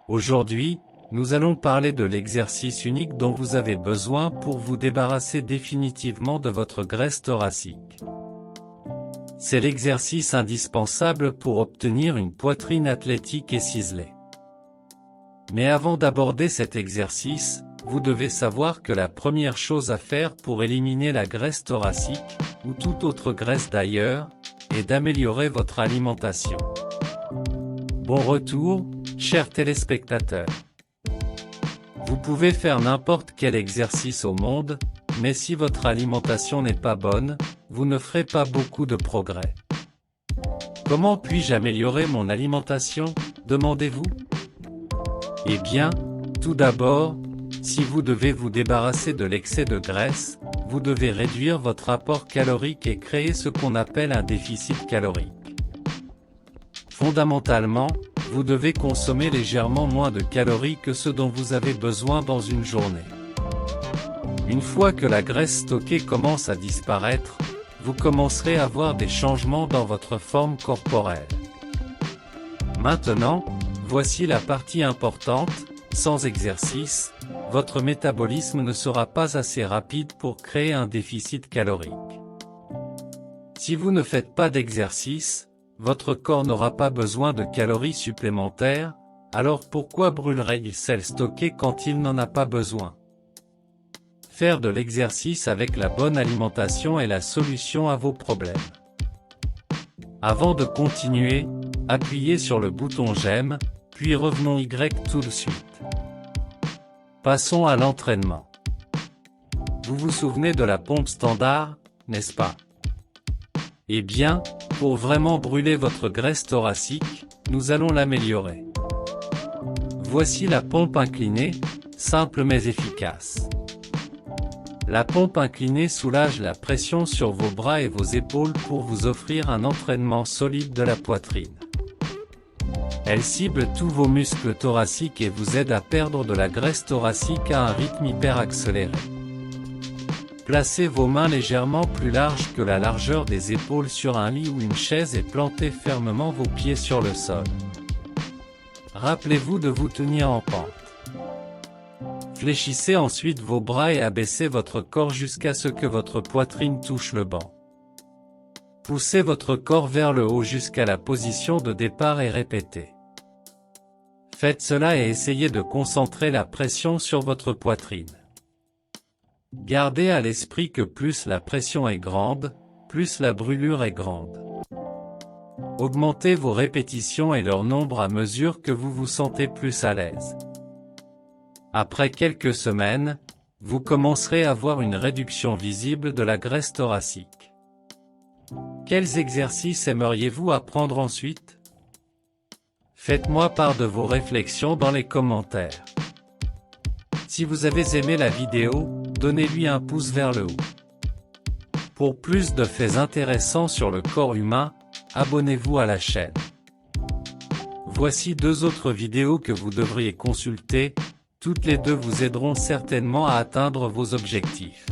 Aujourd'hui, nous allons parler de l'exercice unique dont vous avez besoin pour vous débarrasser définitivement de votre graisse thoracique. C'est l'exercice indispensable pour obtenir une poitrine athlétique et ciselée. Mais avant d'aborder cet exercice, vous devez savoir que la première chose à faire pour éliminer la graisse thoracique, ou toute autre graisse d'ailleurs, est d'améliorer votre alimentation. Bon retour, chers téléspectateurs. Vous pouvez faire n'importe quel exercice au monde, mais si votre alimentation n'est pas bonne, vous ne ferez pas beaucoup de progrès. Comment puis-je améliorer mon alimentation, demandez-vous? Eh bien, tout d'abord, si vous devez vous débarrasser de l'excès de graisse, vous devez réduire votre apport calorique et créer ce qu'on appelle un déficit calorique. Fondamentalement, vous devez consommer légèrement moins de calories que ce dont vous avez besoin dans une journée. Une fois que la graisse stockée commence à disparaître, vous commencerez à voir des changements dans votre forme corporelle. Maintenant, voici la partie importante, sans exercice, votre métabolisme ne sera pas assez rapide pour créer un déficit calorique. Si vous ne faites pas d'exercice, votre corps n'aura pas besoin de calories supplémentaires, alors pourquoi brûlerait-il celles stockées quand il n'en a pas besoin? Faire de l'exercice avec la bonne alimentation est la solution à vos problèmes. Avant de continuer, appuyez sur le bouton j'aime, puis revenons tout de suite. Passons à l'entraînement. Vous vous souvenez de la pompe standard, n'est-ce pas? Eh bien, pour vraiment brûler votre graisse thoracique, nous allons l'améliorer. Voici la pompe inclinée, simple mais efficace. La pompe inclinée soulage la pression sur vos bras et vos épaules pour vous offrir un entraînement solide de la poitrine. Elle cible tous vos muscles thoraciques et vous aide à perdre de la graisse thoracique à un rythme hyper accéléré. Placez vos mains légèrement plus larges que la largeur des épaules sur un lit ou une chaise et plantez fermement vos pieds sur le sol. Rappelez-vous de vous tenir en pente. Fléchissez ensuite vos bras et abaissez votre corps jusqu'à ce que votre poitrine touche le banc. Poussez votre corps vers le haut jusqu'à la position de départ et répétez. Faites cela et essayez de concentrer la pression sur votre poitrine. Gardez à l'esprit que plus la pression est grande, plus la brûlure est grande. Augmentez vos répétitions et leur nombre à mesure que vous vous sentez plus à l'aise. Après quelques semaines, vous commencerez à voir une réduction visible de la graisse thoracique. Quels exercices aimeriez-vous apprendre ensuite? Faites-moi part de vos réflexions dans les commentaires. Si vous avez aimé la vidéo, donnez-lui un pouce vers le haut. Pour plus de faits intéressants sur le corps humain, abonnez-vous à la chaîne. Voici deux autres vidéos que vous devriez consulter, toutes les deux vous aideront certainement à atteindre vos objectifs.